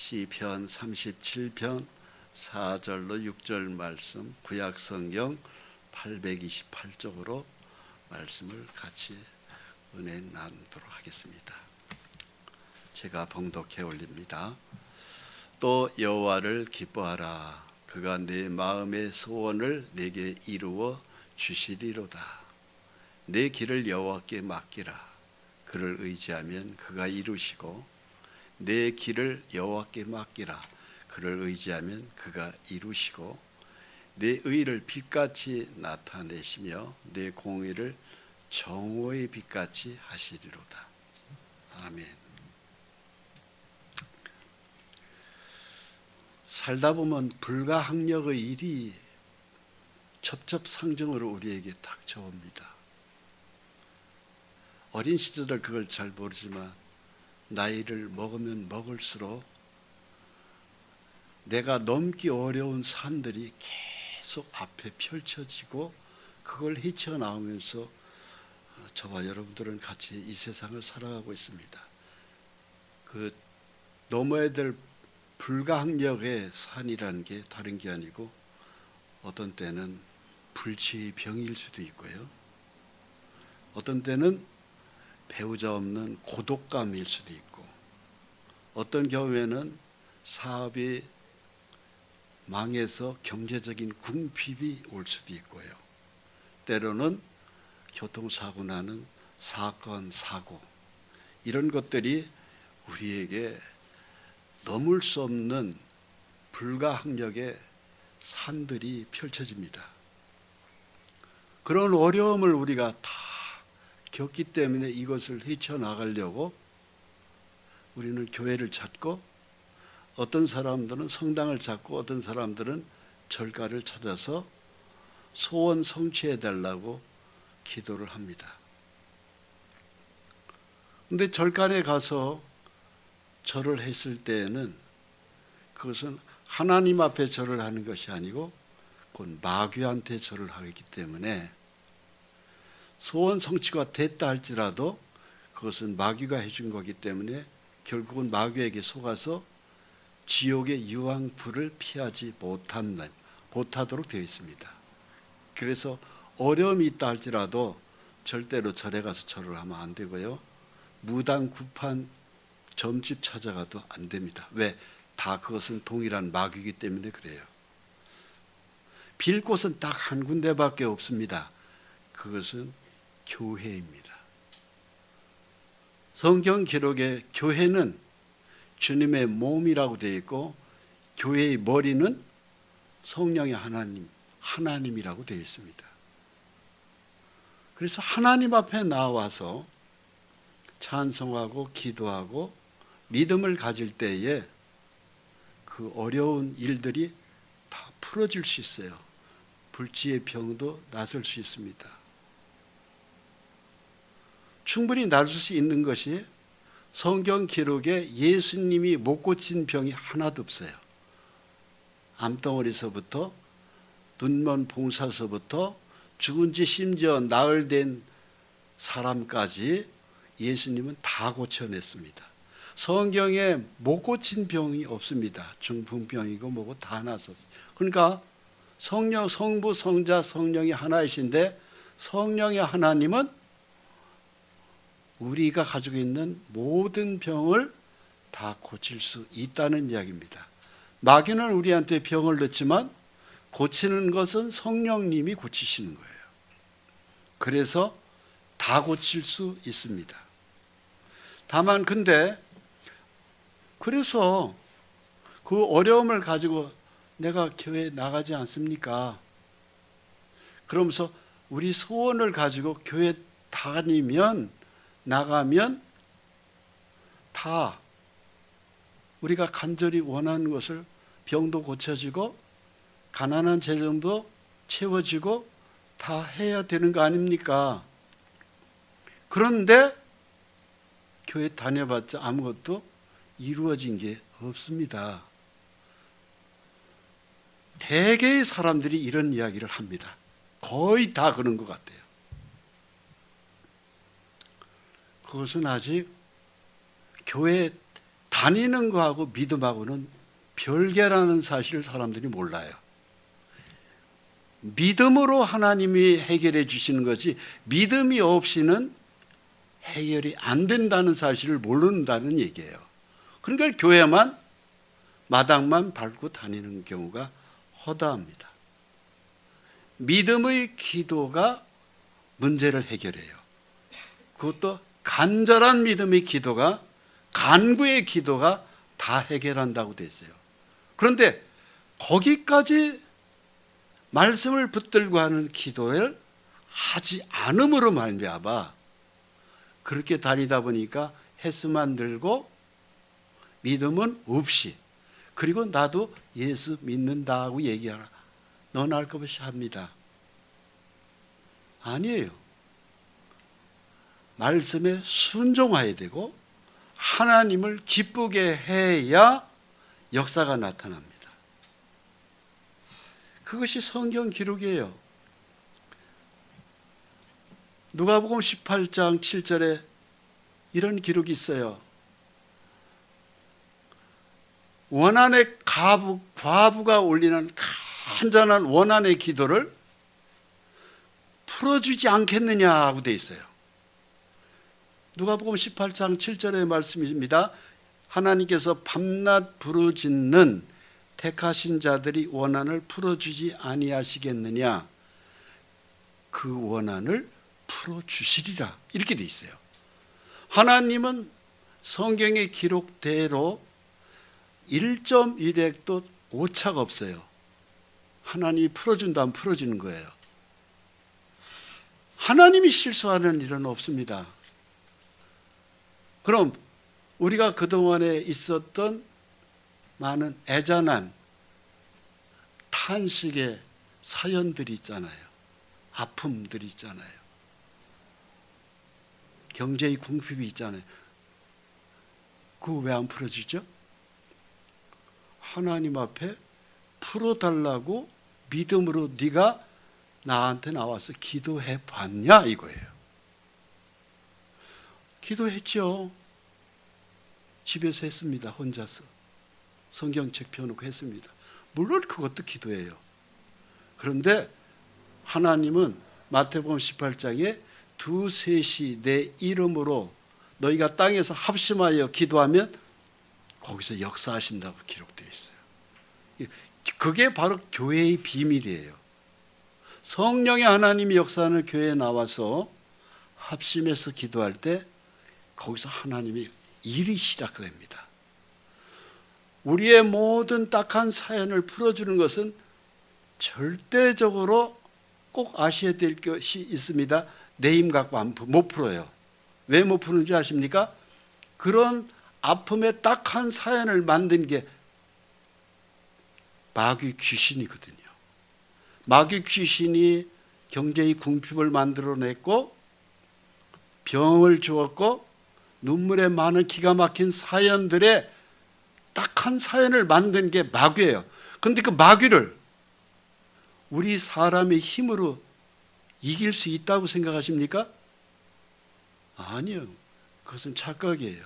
시편 37편 4절로 6절 말씀, 구약성경 828쪽으로 말씀을 같이 은혜 나누도록 하겠습니다. 제가 봉독해 올립니다. 또 여호와를 기뻐하라. 그가 내 마음의 소원을 내게 이루어 주시리로다. 내 길을 여호와께 맡기라. 그를 의지하면 그가 이루시고, 내 길을 여호와께 맡기라. 그를 의지하면 그가 이루시고, 내 의를 빛같이 나타내시며 내 공의를 정오의 빛같이 하시리로다. 아멘. 살다 보면 불가항력의 일이 첩첩상정으로 우리에게 닥쳐옵니다. 어린 시절을 그걸 잘 모르지만 나이를 먹으면 먹을수록 내가 넘기 어려운 산들이 계속 앞에 펼쳐지고 그걸 헤쳐나오면서 저와 여러분들은 같이 이 세상을 살아가고 있습니다. 그 넘어야 될 불가항력의 산이라는 게 다른 게 아니고 어떤 때는 불치의 병일 수도 있고요. 어떤 때는 배우자 없는 고독감일 수도 있고, 어떤 경우에는 사업이 망해서 경제적인 궁핍이 올 수도 있고요. 때로는 교통사고 나는 사건, 사고, 이런 것들이 우리에게 넘을 수 없는 불가항력의 산들이 펼쳐집니다. 그런 어려움을 우리가 다 겪기 때문에 이것을 헤쳐나가려고 우리는 교회를 찾고, 어떤 사람들은 성당을 찾고, 어떤 사람들은 절가를 찾아서 소원 성취해 달라고 기도를 합니다. 그런데 절간에 가서 절을 했을 때에는 그것은 하나님 앞에 절을 하는 것이 아니고 곧 마귀한테 절을 하기 때문에 소원 성취가 됐다 할지라도 그것은 마귀가 해준 거기 때문에 결국은 마귀에게 속아서 지옥의 유황불을 피하지 못하도록 되어 있습니다. 그래서 어려움이 있다 할지라도 절대로 절에 가서 절을 하면 안 되고요. 무당구판 점집 찾아가도 안 됩니다. 왜? 다 그것은 동일한 마귀이기 때문에 그래요. 빌 곳은 딱 한 군데밖에 없습니다. 그것은 교회입니다. 성경 기록에 교회는 주님의 몸이라고 되어 있고, 교회의 머리는 성령의 하나님이라고 되어 있습니다. 그래서 하나님 앞에 나와서 찬송하고 기도하고 믿음을 가질 때에 그 어려운 일들이 다 풀어질 수 있어요. 불치의 병도 낫을 수 있습니다. 충분히 낫을 수 있는 것이 성경 기록에 예수님이 못 고친 병이 하나도 없어요. 암덩어리서부터 눈먼 봉사서부터 죽은 지 심지어 나흘 된 사람까지 예수님은 다 고쳐냈습니다. 성경에 못 고친 병이 없습니다. 중풍병이고 뭐고 다 나섰어요. 그러니까 성령, 성부, 성자, 성령이 하나이신데 성령의 하나님은 우리가 가지고 있는 모든 병을 다 고칠 수 있다는 이야기입니다. 마귀는 우리한테 병을 넣지만 고치는 것은 성령님이 고치시는 거예요. 그래서 다 고칠 수 있습니다. 다만 근데 그래서 그 어려움을 가지고 내가 교회에 나가지 않습니까? 그러면서 우리 소원을 가지고 교회 나가면 다 우리가 간절히 원하는 것을 병도 고쳐지고 가난한 재정도 채워지고 다 해야 되는 거 아닙니까? 그런데 교회 다녀봤자 아무것도 이루어진 게 없습니다. 대개의 사람들이 이런 이야기를 합니다. 거의 다 그런 것 같아요. 그것은 아직 교회에 다니는 거하고 믿음하고는 별개라는 사실을 사람들이 몰라요. 믿음으로 하나님이 해결해 주시는 거지 믿음이 없이는 해결이 안 된다는 사실을 모른다는 얘기예요. 그러니까 교회만 마당만 밟고 다니는 경우가 허다합니다. 믿음의 기도가 문제를 해결해요. 그것도 간절한 믿음의 기도가, 간구의 기도가 다 해결한다고 돼 있어요. 그런데 거기까지 말씀을 붙들고 하는 기도를 하지 않음으로 말미암아 그렇게 다니다 보니까 횟수만 들고 믿음은 없이, 그리고 나도 예수 믿는다고 얘기하라. 넌 알 것 없이 합니다. 아니에요. 말씀에 순종해야 되고 하나님을 기쁘게 해야 역사가 나타납니다. 그것이 성경 기록이에요. 누가복음 18장 7절에 이런 기록이 있어요. 원한의 과부가 올리는 간절한 원한의 기도를 풀어주지 않겠느냐고 돼 있어요. 누가복음 18장 7절의 말씀입니다. 하나님께서 밤낮 부르짖는 택하신 자들이 원한을 풀어주지 아니하시겠느냐. 그 원한을 풀어주시리라. 이렇게 돼 있어요. 하나님은 성경의 기록대로 1.1획도 오차가 없어요. 하나님이 풀어준다면 풀어주는 거예요. 하나님이 실수하는 일은 없습니다. 그럼 우리가 그동안에 있었던 많은 애잔한 탄식의 사연들이 있잖아요. 아픔들이 있잖아요. 경제의 궁핍이 있잖아요. 그거 왜 안 풀어지죠? 하나님 앞에 풀어달라고 믿음으로 네가 나한테 나와서 기도해 봤냐 이거예요. 기도했죠. 집에서 했습니다. 혼자서 성경책 펴놓고 했습니다. 물론 그것도 기도예요. 그런데 하나님은 마태복음 18장에 두셋이 내 이름으로 너희가 땅에서 합심하여 기도하면 거기서 역사하신다고 기록되어 있어요. 그게 바로 교회의 비밀이에요. 성령의 하나님이 역사하는 교회에 나와서 합심해서 기도할 때 거기서 하나님이 일이 시작됩니다. 우리의 모든 딱한 사연을 풀어주는 것은 절대적으로 꼭 아셔야 될 것이 있습니다. 내 힘 갖고 못 풀어요. 왜 못 푸는지 아십니까? 그런 아픔의 딱한 사연을 만든 게 마귀 귀신이거든요. 마귀 귀신이 경제의 궁핍을 만들어냈고 병을 주었고 눈물에 많은 기가 막힌 사연들의 딱한 사연을 만든 게 마귀예요. 그런데 그 마귀를 우리 사람의 힘으로 이길 수 있다고 생각하십니까? 아니요. 그것은 착각이에요.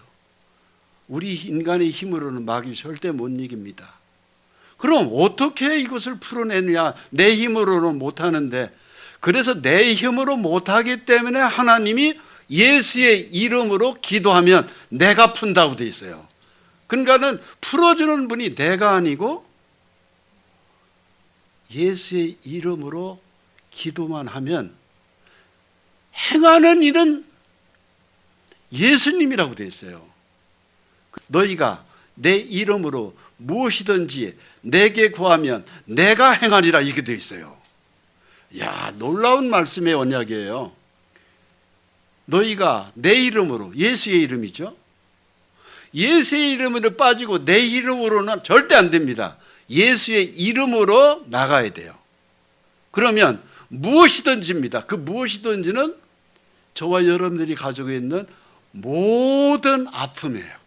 우리 인간의 힘으로는 마귀 절대 못 이깁니다. 그럼 어떻게 이것을 풀어내느냐? 내 힘으로는 못하는데, 그래서 내 힘으로 못하기 때문에 하나님이 예수의 이름으로 기도하면 내가 푼다고 돼 있어요. 그러니까는 풀어주는 분이 내가 아니고 예수의 이름으로 기도만 하면 행하는 일은 예수님이라고 돼 있어요. 너희가 내 이름으로 무엇이든지 내게 구하면 내가 행하리라 이렇게 돼 있어요. 야, 놀라운 말씀의 언약이에요. 너희가 내 이름으로, 예수의 이름이죠. 예수의 이름으로 빠지고 내 이름으로는 절대 안 됩니다. 예수의 이름으로 나가야 돼요. 그러면 무엇이든지입니다. 그 무엇이든지는 저와 여러분들이 가지고 있는 모든 아픔이에요.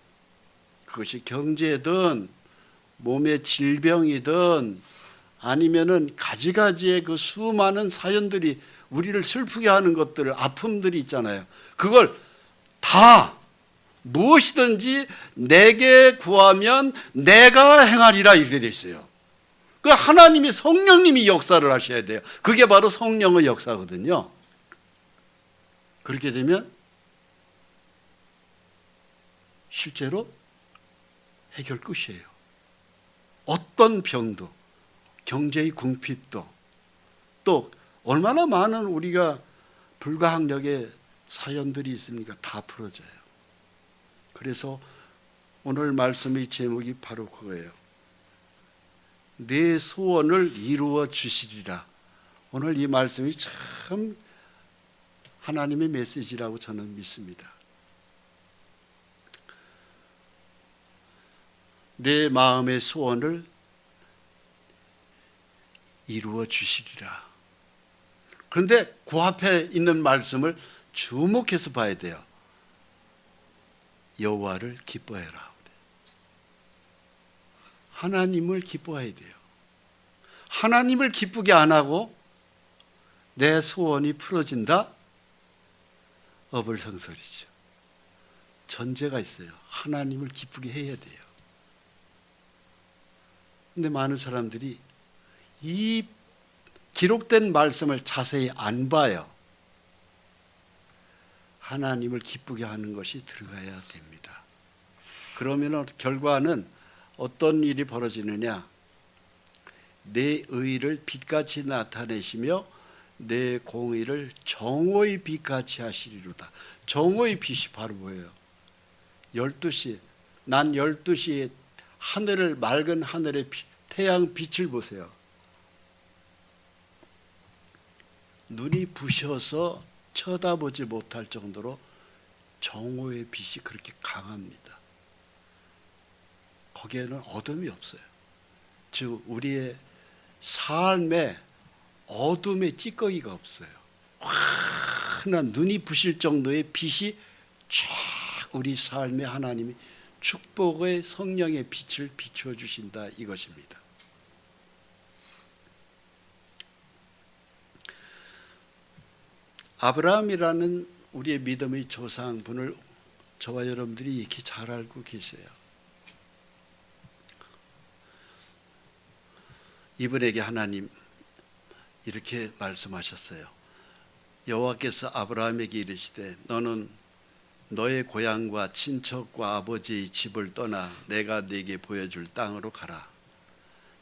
그것이 경제든 몸의 질병이든 아니면은 가지가지의 그 수많은 사연들이 우리를 슬프게 하는 것들, 아픔들이 있잖아요. 그걸 다 무엇이든지 내게 구하면 내가 행하리라 이렇게 돼 있어요. 그 하나님이 성령님이 역사를 하셔야 돼요. 그게 바로 성령의 역사거든요. 그렇게 되면 실제로 해결 끝이에요. 어떤 병도, 경제의 궁핍도, 또 얼마나 많은 우리가 불가항력의 사연들이 있습니까? 다 풀어져요. 그래서 오늘 말씀의 제목이 바로 그거예요. 내 소원을 이루어 주시리라. 오늘 이 말씀이 참 하나님의 메시지라고 저는 믿습니다. 내 마음의 소원을 이루어 주시리라. 그런데 그 앞에 있는 말씀을 주목해서 봐야 돼요. 여호와를 기뻐해라. 하나님을 기뻐해야 돼요. 하나님을 기쁘게 안 하고 내 소원이 풀어진다? 어불성설이죠. 전제가 있어요. 하나님을 기쁘게 해야 돼요. 근데 많은 사람들이 이 기록된 말씀을 자세히 안 봐요. 하나님을 기쁘게 하는 것이 들어가야 됩니다. 그러면 결과는 어떤 일이 벌어지느냐? 내 의를 빛같이 나타내시며 내 공의를 정오의 빛같이 하시리로다. 정오의 빛이 바로 뭐예요? 12시, 난 12시에 하늘을, 맑은 하늘의 태양 빛을 보세요. 눈이 부셔서 쳐다보지 못할 정도로 정오의 빛이 그렇게 강합니다. 거기에는 어둠이 없어요. 즉 우리의 삶에 어둠의 찌꺼기가 없어요. 환한 눈이 부실 정도의 빛이 쫙 우리 삶에 하나님이 축복의 성령의 빛을 비추어 주신다 이것입니다. 아브라함이라는 우리의 믿음의 조상분을 저와 여러분들이 이렇게 잘 알고 계세요. 이분에게 하나님 이렇게 말씀하셨어요. 여호와께서 아브라함에게 이르시되 너는 너의 고향과 친척과 아버지의 집을 떠나 내가 네게 보여줄 땅으로 가라.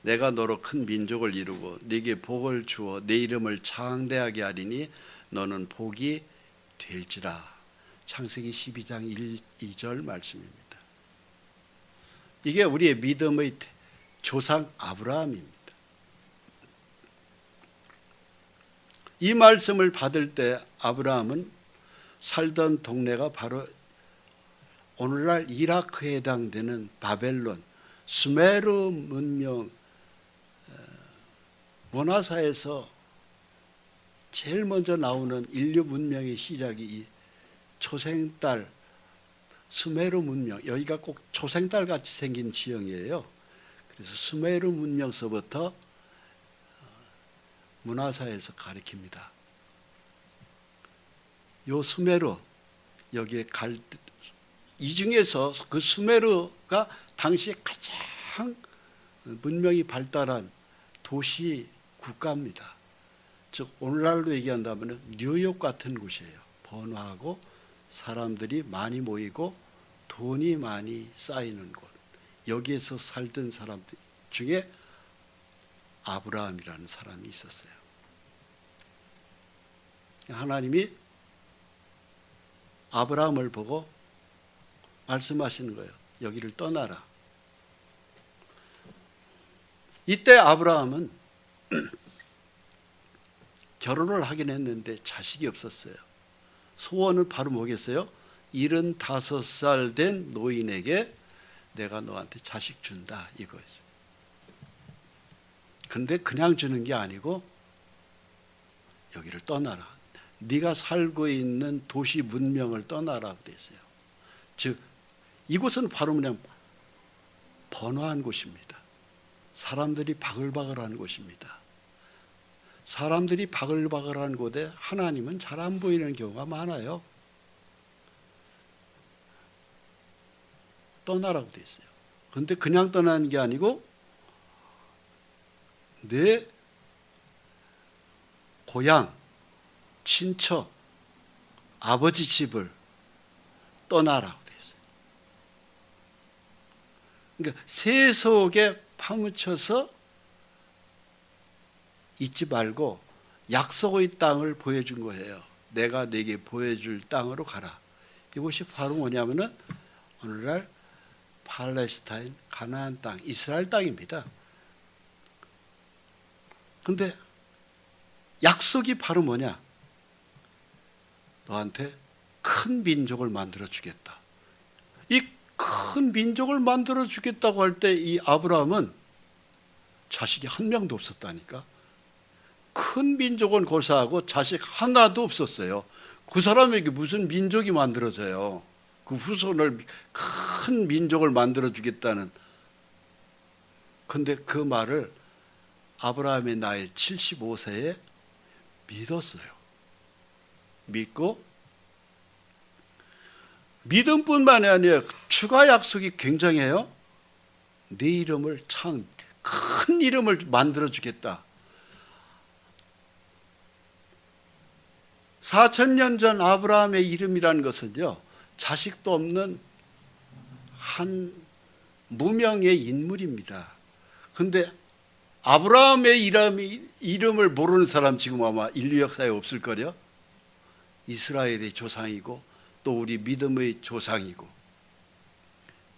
내가 너로 큰 민족을 이루고 네게 복을 주어 내 이름을 창대하게 하리니 너는 복이 될지라. 창세기 12장 1, 2절 말씀입니다. 이게 우리의 믿음의 조상 아브라함입니다. 이 말씀을 받을 때 아브라함은 살던 동네가 바로 오늘날 이라크에 해당되는 바벨론, 수메르 문명 문화사에서 제일 먼저 나오는 인류 문명의 시작이 이 초생달 수메르 문명, 여기가 꼭 초생달 같이 생긴 지형이에요. 그래서 수메르 문명서부터 문화사에서 가리킵니다. 요 수메르 여기에 이 중에서 그 수메르가 당시에 가장 문명이 발달한 도시 국가입니다. 즉 오늘날로 얘기한다면 뉴욕 같은 곳이에요. 번화하고 사람들이 많이 모이고 돈이 많이 쌓이는 곳. 여기에서 살던 사람들 중에 아브라함이라는 사람이 있었어요. 하나님이 아브라함을 보고 말씀하시는 거예요. 여기를 떠나라. 이때 아브라함은 결혼을 하긴 했는데 자식이 없었어요. 소원은 바로 뭐겠어요? 75살 된 노인에게 내가 너한테 자식 준다 이거죠. 그런데 그냥 주는 게 아니고 여기를 떠나라. 네가 살고 있는 도시 문명을 떠나라고 됐어요. 즉 이곳은 바로 그냥 번화한 곳입니다. 사람들이 바글바글한 곳입니다. 사람들이 바글바글한 곳에 하나님은 잘 안 보이는 경우가 많아요. 떠나라고 돼 있어요. 그런데 그냥 떠나는 게 아니고 내 고향, 친척, 아버지 집을 떠나라고 돼 있어요. 그러니까 세속에 파묻혀서 있지 말고 약속의 땅을 보여준 거예요. 내가 네게 보여줄 땅으로 가라. 이것이 바로 뭐냐면은 오늘날 팔레스타인, 가나안 땅, 이스라엘 땅입니다. 근데 약속이 바로 뭐냐? 너한테 큰 민족을 만들어 주겠다. 이 큰 민족을 만들어 주겠다고 할 때 이 아브라함은 자식이 한 명도 없었다니까. 큰 민족은 고사하고 자식 하나도 없었어요. 그 사람에게 무슨 민족이 만들어져요? 그 후손을 큰 민족을 만들어 주겠다는. 근데 그 말을 아브라함의 나이 75세에 믿었어요. 믿고 믿음뿐만이 아니라 추가 약속이 굉장해요. 네 이름을 큰 이름을 만들어 주겠다. 4000년 전 아브라함의 이름이라는 것은요, 자식도 없는 한 무명의 인물입니다. 그런데 아브라함의 이름을 모르는 사람 지금 아마 인류 역사에 없을 거요. 이스라엘의 조상이고 또 우리 믿음의 조상이고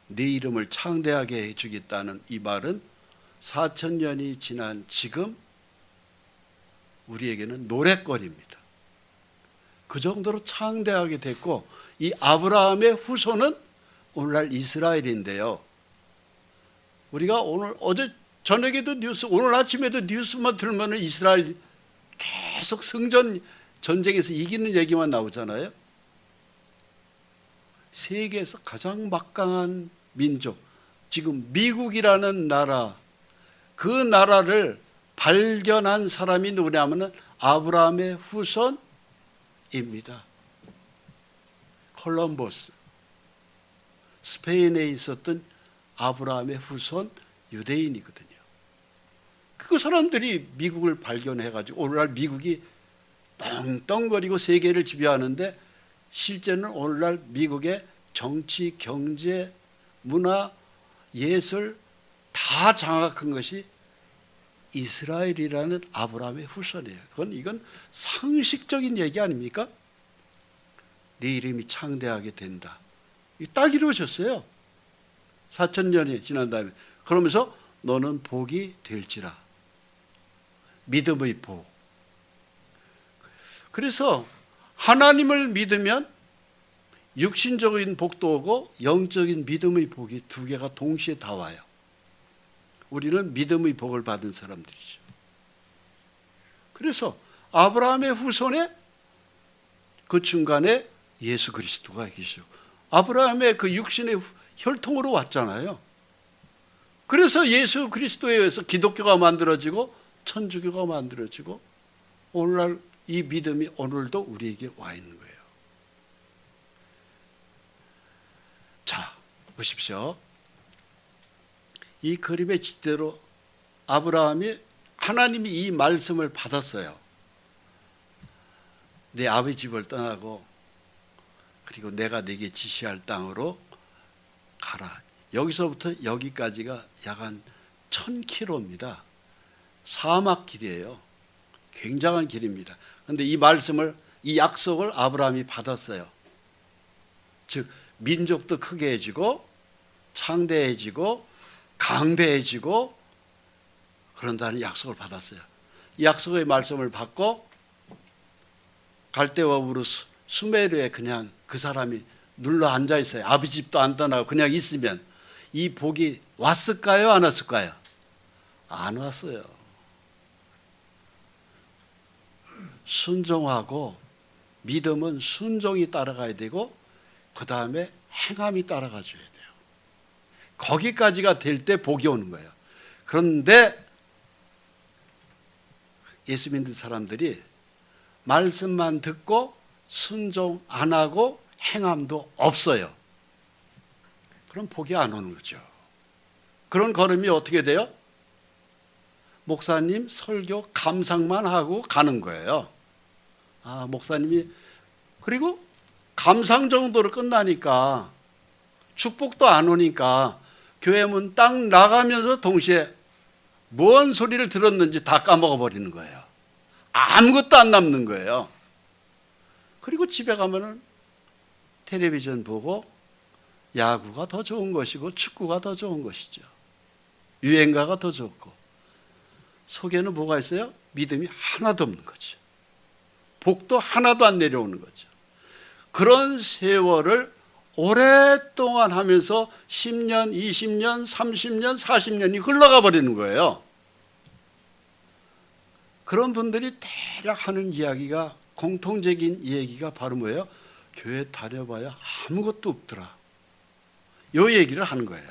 네 이름을 창대하게 해주겠다는 이 말은 4000년이 지난 지금 우리에게는 노랫거리입니다. 그 정도로 창대하게 됐고, 이 아브라함의 후손은 오늘날 이스라엘인데요. 우리가 어제 저녁에도 뉴스, 오늘 아침에도 뉴스만 들으면 이스라엘 계속 성전 전쟁에서 이기는 얘기만 나오잖아요. 세계에서 가장 막강한 민족, 지금 미국이라는 나라, 그 나라를 발견한 사람이 누구냐면 아브라함의 후손입니다. 콜럼버스, 스페인에 있었던 아브라함의 후손 유대인이거든요. 그 사람들이 미국을 발견해가지고 오늘날 미국이 떵떵거리고 세계를 지배하는데, 실제는 오늘날 미국의 정치, 경제, 문화, 예술 다 장악한 것이 이스라엘이라는 아브라함의 후손이에요. 이건 상식적인 얘기 아닙니까? 네 이름이 창대하게 된다. 딱 이루어졌어요. 4000년이 지난 다음에. 그러면서 너는 복이 될지라. 믿음의 복. 그래서 하나님을 믿으면 육신적인 복도 오고 영적인 믿음의 복이 두 개가 동시에 다 와요. 우리는 믿음의 복을 받은 사람들이죠. 그래서 아브라함의 후손에 그 중간에 예수 그리스도가 계시고, 아브라함의 그 육신의 혈통으로 왔잖아요. 그래서 예수 그리스도에 의해서 기독교가 만들어지고 천주교가 만들어지고 오늘날 이 믿음이 오늘도 우리에게 와 있는 거예요. 자, 보십시오. 이 그림의 지대로 하나님이 이 말씀을 받았어요. 내 아버지 집을 떠나고 그리고 내가 네게 지시할 땅으로 가라. 여기서부터 여기까지가 약 한 1000km입니다. 사막 길이에요. 굉장한 길입니다. 그런데 이 말씀을, 이 약속을 아브라함이 받았어요. 즉 민족도 크게 해지고 창대해지고 강대해지고 그런다는 약속을 받았어요. 이 약속의 말씀을 받고 갈대와 우르 수메르에 그냥 그 사람이 눌러 앉아 있어요. 아버지 집도 안 떠나고 그냥 있으면 이 복이 왔을까요? 안 왔을까요? 안 왔어요. 순종하고, 믿음은 순종이 따라가야 되고 그 다음에 행함이 따라가 줘야 돼요. 거기까지가 될 때 복이 오는 거예요. 그런데 예수 믿는 사람들이 말씀만 듣고 순종 안 하고 행함도 없어요. 그럼 복이 안 오는 거죠. 그런 걸음이 어떻게 돼요? 목사님 설교 감상만 하고 가는 거예요. 아, 목사님이, 그리고 감상 정도로 끝나니까 축복도 안 오니까 교회 문 딱 나가면서 동시에 뭔 소리를 들었는지 다 까먹어 버리는 거예요. 아무것도 안 남는 거예요. 그리고 집에 가면은 텔레비전 보고 야구가 더 좋은 것이고 축구가 더 좋은 것이죠. 유행가가 더 좋고. 속에는 뭐가 있어요? 믿음이 하나도 없는 거죠. 복도 하나도 안 내려오는 거죠. 그런 세월을 오랫동안 하면서 10년, 20년, 30년, 40년이 흘러가 버리는 거예요. 그런 분들이 대략 하는 이야기가, 공통적인 얘기가 바로 뭐예요? 교회 다녀봐야 아무것도 없더라. 요 얘기를 하는 거예요.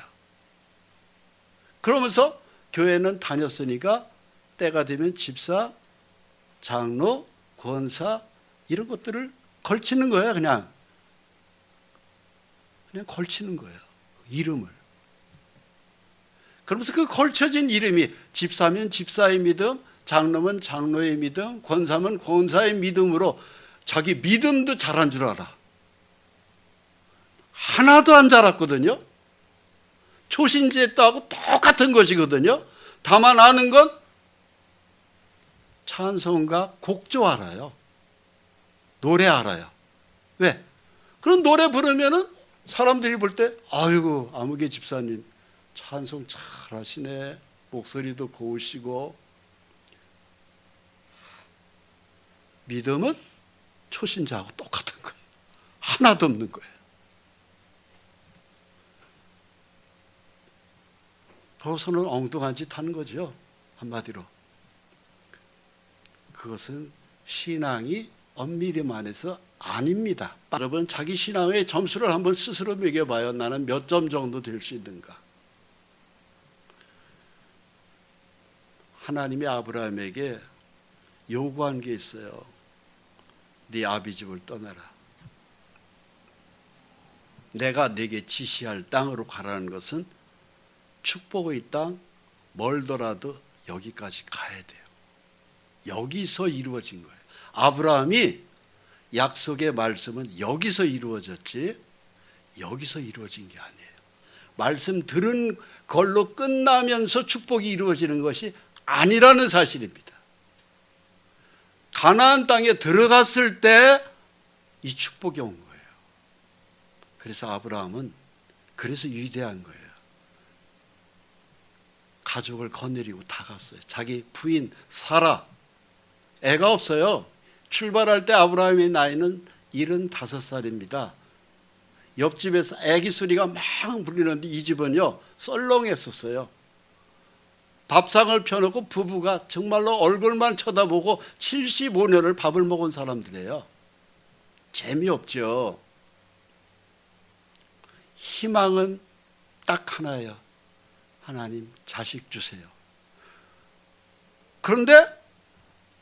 그러면서 교회는 다녔으니까 때가 되면 집사, 장로, 권사 이런 것들을 걸치는 거예요. 그냥 걸치는 거예요. 이름을. 그러면서 그 걸쳐진 이름이 집사면 집사의 믿음, 장로면 장로의 믿음, 권사면 권사의 믿음으로 자기 믿음도 잘한 줄 알아. 하나도 안 자랐거든요. 초신제했다고 똑같은 것이거든요. 다만 아는 건 찬송가 곡조 알아요. 노래 알아요. 왜? 그런 노래 부르면은 사람들이 볼 때 아이고 아무개 집사님 찬송 잘하시네. 목소리도 고우시고. 믿음은 초신자하고 똑같은 거예요. 하나도 없는 거예요. 그것은 엉뚱한 짓 하는 거죠. 한마디로. 그것은 신앙이 엄밀히 말해서 아닙니다. 여러분 자기 신앙의 점수를 한번 스스로 매겨봐요. 나는 몇 점 정도 될 수 있는가. 하나님이 아브라함에게 요구한 게 있어요. 네 아비집을 떠나라. 내가 네게 지시할 땅으로 가라는 것은 축복의 땅 멀더라도 여기까지 가야 돼요. 여기서 이루어진 거예요. 아브라함이 약속의 말씀은 여기서 이루어졌지 여기서 이루어진 게 아니에요. 말씀 들은 걸로 끝나면서 축복이 이루어지는 것이 아니라는 사실입니다. 가나안 땅에 들어갔을 때 이 축복이 온 거예요. 그래서 아브라함은 그래서 위대한 거예요. 가족을 거느리고 다 갔어요. 자기 부인 사라 애가 없어요. 출발할 때 아브라함의 나이는 75살입니다. 옆집에서 애기 소리가 막 부리는데 이 집은요 썰렁했었어요. 밥상을 펴놓고 부부가 정말로 얼굴만 쳐다보고 75년을 밥을 먹은 사람들이에요. 재미없죠. 희망은 딱 하나예요. 하나님 자식 주세요. 그런데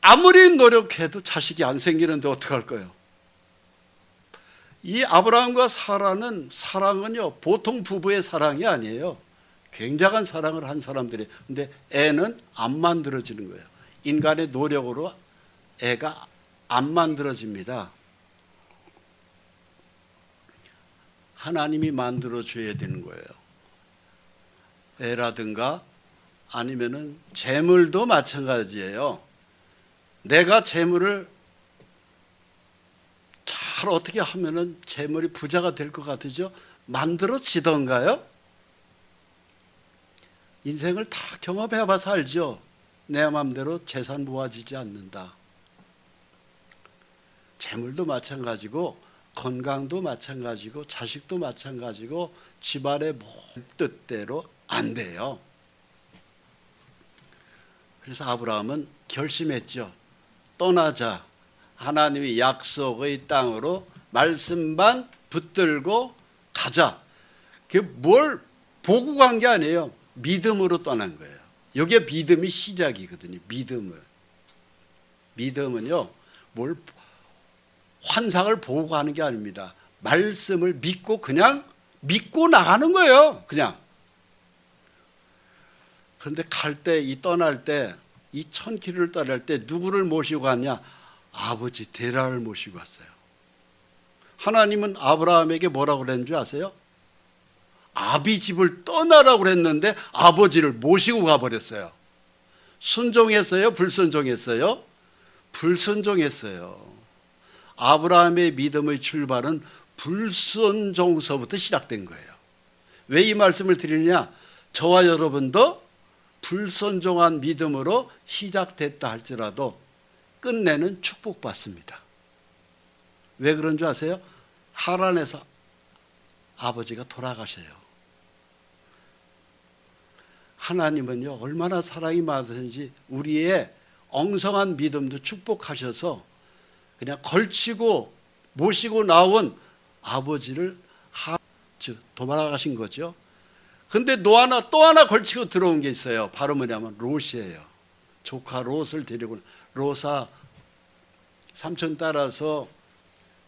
아무리 노력해도 자식이 안 생기는데 어떡할 거예요? 이 아브라함과 사라는 사랑은요 보통 부부의 사랑이 아니에요. 굉장한 사랑을 한 사람들이. 근데 애는 안 만들어지는 거예요. 인간의 노력으로 애가 안 만들어집니다. 하나님이 만들어줘야 되는 거예요. 애라든가 아니면은 재물도 마찬가지예요. 내가 재물을 잘 어떻게 하면은 재물이 부자가 될 것 같으죠? 만들어지던가요? 인생을 다 경험해 봐서 알죠. 내 마음대로 재산 모아지지 않는다. 재물도 마찬가지고 건강도 마찬가지고 자식도 마찬가지고 집안의 모든 뜻대로 안 돼요. 그래서 아브라함은 결심했죠. 떠나자. 하나님의 약속의 땅으로 말씀만 붙들고 가자. 그게 뭘 보고 간 게 아니에요. 믿음으로 떠난 거예요. 이게 믿음이 시작이거든요. 믿음은요, 뭘 환상을 보고 가는 게 아닙니다. 말씀을 믿고 그냥 믿고 나가는 거예요. 그냥. 그런데 떠날 때, 이 1000km를 떠날 때 누구를 모시고 갔냐? 아버지 데라를 모시고 갔어요. 하나님은 아브라함에게 뭐라고 그랬는 줄 아세요? 아비 집을 떠나라고 그랬는데 아버지를 모시고 가버렸어요. 순종했어요? 불순종했어요? 불순종했어요. 아브라함의 믿음의 출발은 불순종서부터 시작된 거예요. 왜 이 말씀을 드리느냐? 저와 여러분도 불순종한 믿음으로 시작됐다 할지라도 끝내는 축복받습니다. 왜 그런 줄 아세요? 하란에서 아버지가 돌아가셔요. 하나님은요, 얼마나 사랑이 많으신지 우리의 엉성한 믿음도 축복하셔서 그냥 걸치고 모시고 나온 아버지를 도망가신 거죠. 근데 또 하나 걸치고 들어온 게 있어요. 바로 뭐냐면 롯이에요. 조카 롯을 데리고, 롯아 삼촌 따라서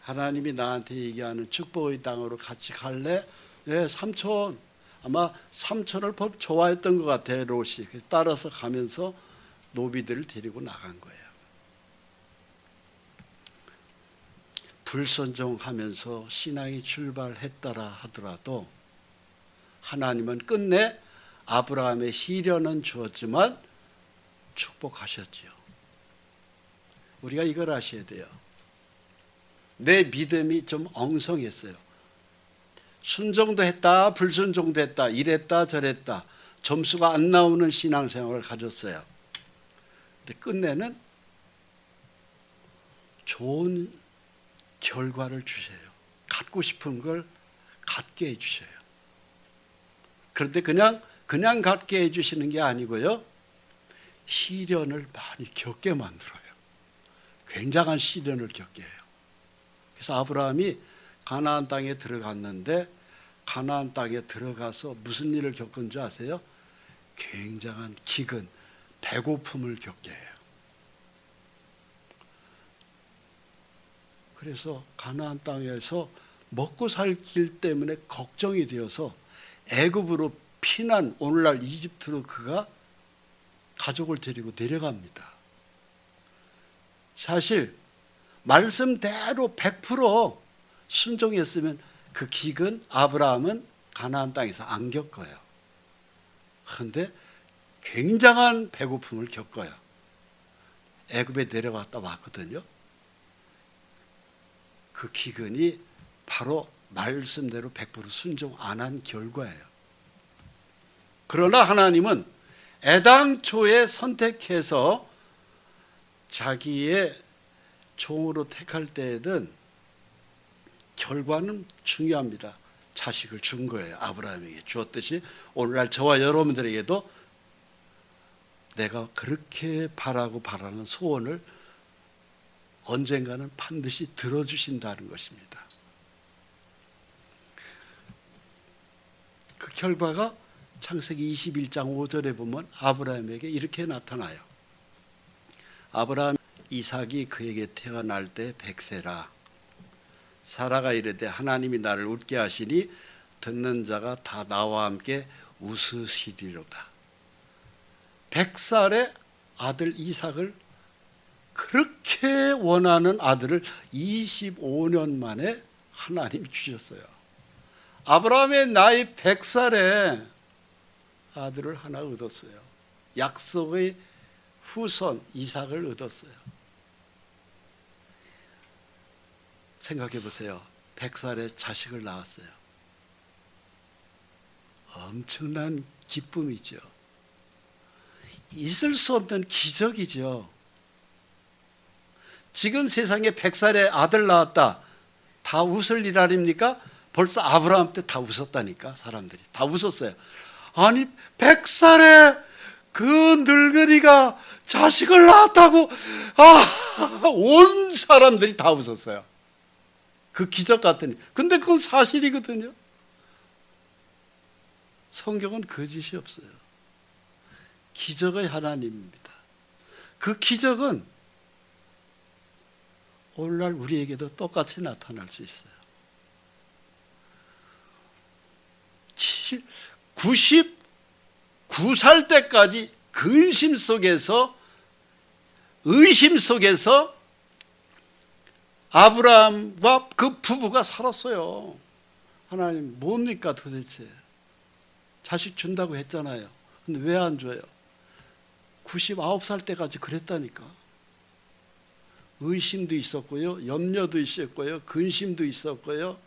하나님이 나한테 얘기하는 축복의 땅으로 같이 갈래? 네, 삼촌. 아마 삼촌을 좋아했던 것 같아요, 롯이. 따라서 가면서 노비들을 데리고 나간 거예요. 불순종하면서 신앙이 출발했더라 하더라도 하나님은 끝내 아브라함의 시련은 주었지만 축복하셨지요. 우리가 이걸 아셔야 돼요. 내 믿음이 좀 엉성했어요. 순종도 했다, 불순종도 했다, 이랬다 저랬다, 점수가 안 나오는 신앙생활을 가졌어요. 근데 끝내는 좋은 결과를 주셔요. 갖고 싶은 걸 갖게 해주셔요. 그런데 그냥 갖게 해주시는 게 아니고요, 시련을 많이 겪게 만들어요. 굉장한 시련을 겪게 해요. 그래서 아브라함이 가나안 땅에 들어갔는데, 가나안 땅에 들어가서 무슨 일을 겪은 줄 아세요? 굉장한 기근, 배고픔을 겪게 해요. 그래서 가나안 땅에서 먹고 살 길 때문에 걱정이 되어서 애굽으로 피난, 오늘날 이집트로 그가 가족을 데리고 내려갑니다. 사실 말씀대로 100% 순종했으면 그 기근 아브라함은 가나안 땅에서 안 겪어요. 그런데 굉장한 배고픔을 겪어요. 애굽에 내려갔다 왔거든요. 그 기근이 바로 말씀대로 100% 순종 안 한 결과예요. 그러나 하나님은 애당초에 선택해서 자기의 종으로 택할 때에는 결과는 중요합니다. 자식을 준 거예요. 아브라함에게 주었듯이 오늘날 저와 여러분들에게도 내가 그렇게 바라는 소원을 언젠가는 반드시 들어주신다는 것입니다. 그 결과가 창세기 21장 5절에 보면 아브라함에게 이렇게 나타나요. 아브라함 이삭이 그에게 태어날 때 100세라. 사라가 이르되 하나님이 나를 웃게 하시니 듣는 자가 다 나와 함께 웃으시리로다. 100살의 아들 이삭을, 그렇게 원하는 아들을 25년 만에 하나님이 주셨어요. 아브라함의 나이 100살에 아들을 하나 얻었어요. 약속의 후손 이삭을 얻었어요. 생각해 보세요. 100살에 자식을 낳았어요. 엄청난 기쁨이죠. 있을 수 없는 기적이죠. 지금 세상에 100살에 아들 낳았다, 다 웃을 일 아닙니까? 벌써 아브라함 때 다 웃었다니까. 사람들이 다 웃었어요. 아니 100살에 그 늙은이가 자식을 낳았다고, 온 사람들이 다 웃었어요. 그 기적 같더니. 근데 그건 사실이거든요. 성경은 거짓이 없어요. 기적의 하나님입니다. 그 기적은 오늘날 우리에게도 똑같이 나타날 수 있어요. 99살 때까지 근심 속에서, 의심 속에서 아브라함과 그 부부가 살았어요. 하나님 뭡니까 도대체? 자식 준다고 했잖아요. 근데 왜 안 줘요? 99살 때까지 그랬다니까. 의심도 있었고요, 염려도 있었고요, 근심도 있었고요,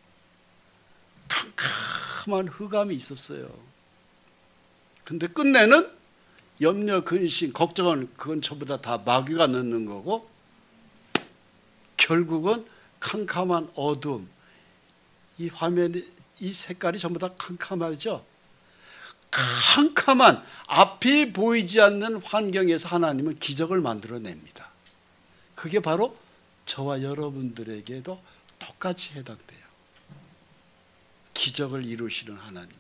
캄캄한 흑암이 있었어요. 근데 끝내는 염려, 근심, 걱정은 그건 전부 다 마귀가 넣는 거고, 결국은 캄캄한 어둠, 이 화면이, 이 색깔이 전부 다 캄캄하죠. 캄캄한 앞이 보이지 않는 환경에서 하나님은 기적을 만들어냅니다. 그게 바로 저와 여러분들에게도 똑같이 해당돼요. 기적을 이루시는 하나님.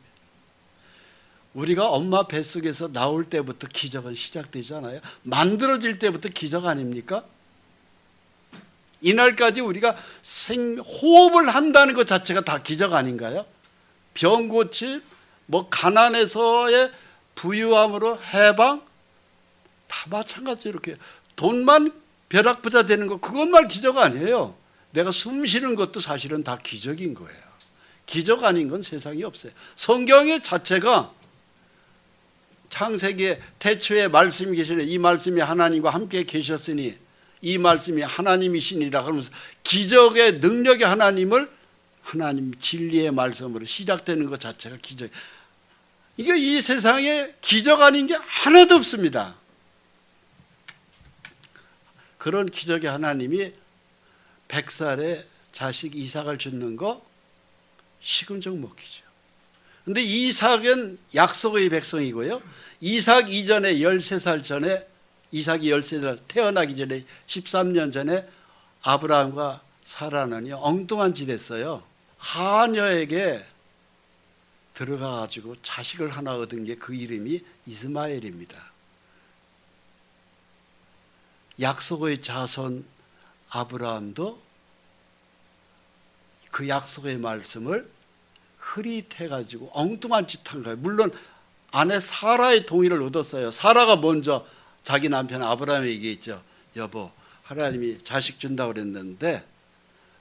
우리가 엄마 뱃속에서 나올 때부터 기적은 시작되잖아요. 만들어질 때부터 기적 아닙니까? 이날까지 우리가 호흡을 한다는 것 자체가 다 기적 아닌가요? 병 고침, 가난에서의 부유함으로 해방, 다 마찬가지로 이렇게 돈만 벼락부자 되는 거, 그것만 기적 아니에요. 내가 숨 쉬는 것도 사실은 다 기적인 거예요. 기적 아닌 건 세상에 없어요. 성경의 자체가 창세기에 태초에 말씀이 계시니 이 말씀이 하나님과 함께 계셨으니 이 말씀이 하나님이시니라 그러면서 기적의 능력의 하나님을 하나님 진리의 말씀으로 시작되는 것 자체가 기적. 이게 이 세상에 기적 아닌 게 하나도 없습니다. 그런 기적의 하나님이 100살에 자식 이삭을 주는 거 시금적 먹기죠. 근데 이삭은 약속의 백성이고요. 이삭 이전에 13살 전에, 이삭이 13살 태어나기 전에 13년 전에 아브라함과 사라는 엉뚱한 짓 했어요. 하녀에게 들어가가지고 자식을 하나 얻은 게 그 이름이 이스마엘입니다. 약속의 자손 아브라함도 그 약속의 말씀을 흐릿해가지고 엉뚱한 짓 한 거예요. 물론 아내 사라의 동의를 얻었어요. 사라가 먼저 자기 남편 아브라함에게 얘기했죠. 여보, 하나님이 자식 준다고 그랬는데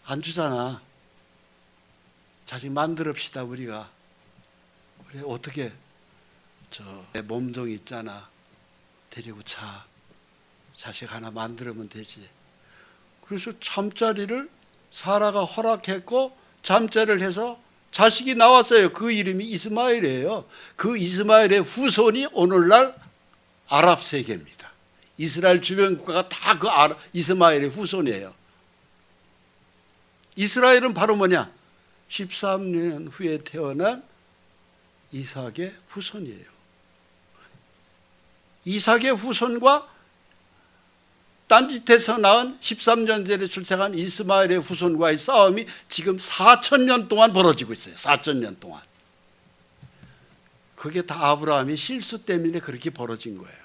안 주잖아. 자식 만들읍시다 우리가. 그래, 어떻게? 내 몸종 있잖아. 데리고 자. 자식 하나 만들면 되지. 그래서 잠자리를 사라가 허락했고 잠자리를 해서 자식이 나왔어요. 그 이름이 이스마엘이에요. 그 이스마엘의 후손이 오늘날 아랍 세계입니다. 이스라엘 주변 국가가 다 그 이스마엘의 후손이에요. 이스라엘은 바로 뭐냐? 13년 후에 태어난 이삭의 후손이에요. 이삭의 후손과 딴짓해서 낳은 13년 전에 출생한 이스마엘의 후손과의 싸움이 지금 4,000년 동안 벌어지고 있어요. 4,000년 동안. 그게 다 아브라함의 실수 때문에 그렇게 벌어진 거예요.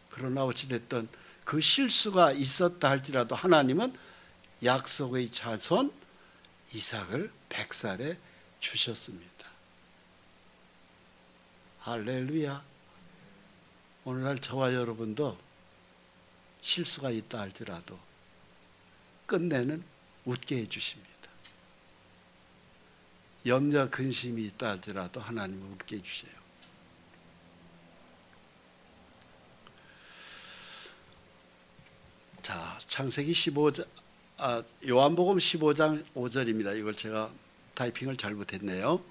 그러나 어찌됐든 그 실수가 있었다 할지라도 하나님은 약속의 자손 이삭을 100살에 주셨습니다. 할렐루야. 오늘날 저와 여러분도 실수가 있다 할지라도 끝내는 웃게 해주십니다. 염려 근심이 있다 할지라도 하나님은 웃게 해주세요. 자, 창세기 15장, 요한복음 15장 5절입니다. 이걸 제가 타이핑을 잘못했네요.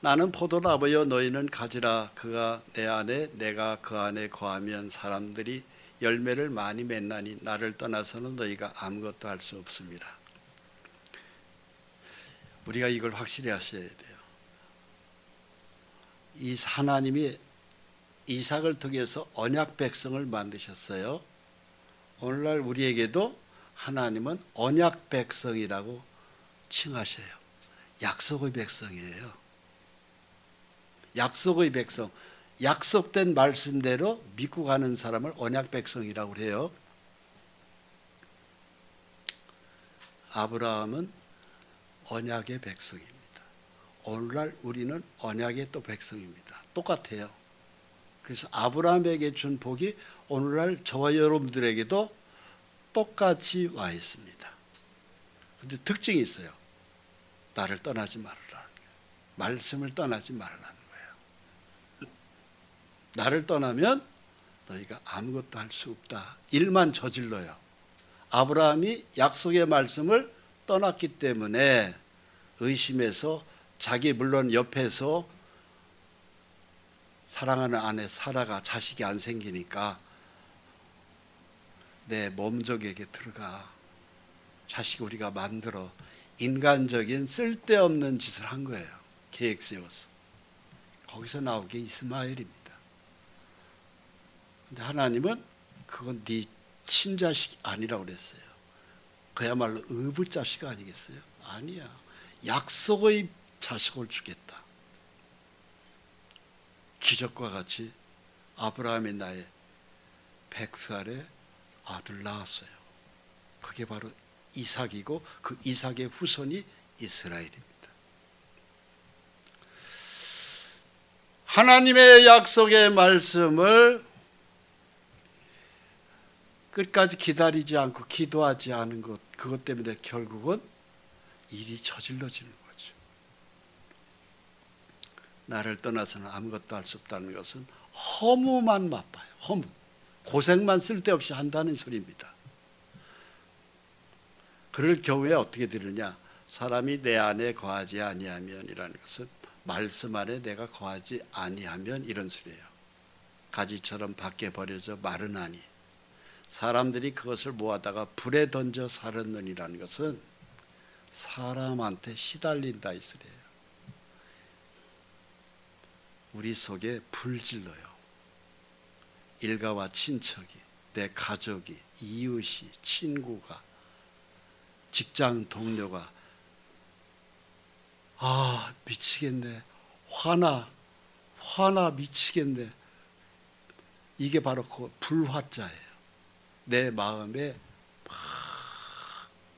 나는 포도나무여 너희는 가지라. 그가 내 안에 내가 그 안에 거하면 사람들이 열매를 많이 맺나니 나를 떠나서는 너희가 아무것도 할 수 없습니다. 우리가 이걸 확실히 하셔야 돼요. 이 하나님이 이삭을 통해서 언약 백성을 만드셨어요. 오늘날 우리에게도 하나님은 언약 백성이라고 칭하셔요. 약속의 백성이에요. 약속의 백성. 약속된 말씀대로 믿고 가는 사람을 언약 백성이라고 해요. 아브라함은 언약의 백성입니다. 오늘날 우리는 언약의 또 백성입니다. 똑같아요. 그래서 아브라함에게 준 복이 오늘날 저와 여러분들에게도 똑같이 와 있습니다. 그런데 특징이 있어요. 나를 떠나지 말으라는 거예요. 말씀을 떠나지 말라는 거예요. 나를 떠나면 너희가 아무것도 할 수 없다. 일만 저질러요. 아브라함이 약속의 말씀을 떠났기 때문에 의심해서 자기 물론 옆에서 사랑하는 아내 사라가 자식이 안 생기니까 내 몸족에게 들어가 자식 우리가 만들어 인간적인 쓸데없는 짓을 한 거예요. 계획 세워서. 거기서 나온 게 이스마엘입니다. 근데 하나님은 그건 네 친자식 아니라고 그랬어요. 그야말로 의붓자식 아니겠어요? 아니야. 약속의 자식을 주겠다. 기적과 같이 아브라함이 나의 100살에 아들 낳았어요. 그게 바로 이삭이고 그 이삭의 후손이 이스라엘입니다. 하나님의 약속의 말씀을 끝까지 기다리지 않고 기도하지 않은 것, 그것 때문에 결국은 일이 저질러지는 거죠. 나를 떠나서는 아무것도 할 수 없다는 것은 허무만 맛봐요. 허무. 고생만 쓸데없이 한다는 소리입니다. 그럴 경우에 어떻게 되느냐? 사람이 내 안에 거하지 아니하면이라는 것은 말씀 안에 내가 거하지 아니하면 이런 소리예요. 가지처럼 밖에 버려져 마르나니 사람들이 그것을 모아다가 불에 던져 살았느니라는 것은 사람한테 시달린다 이 소리예요. 우리 속에 불질러요. 일가와 친척이, 내 가족이, 이웃이, 친구가, 직장 동료가 미치겠네. 화나 미치겠네. 이게 바로 그 불화자예요. 내 마음에 막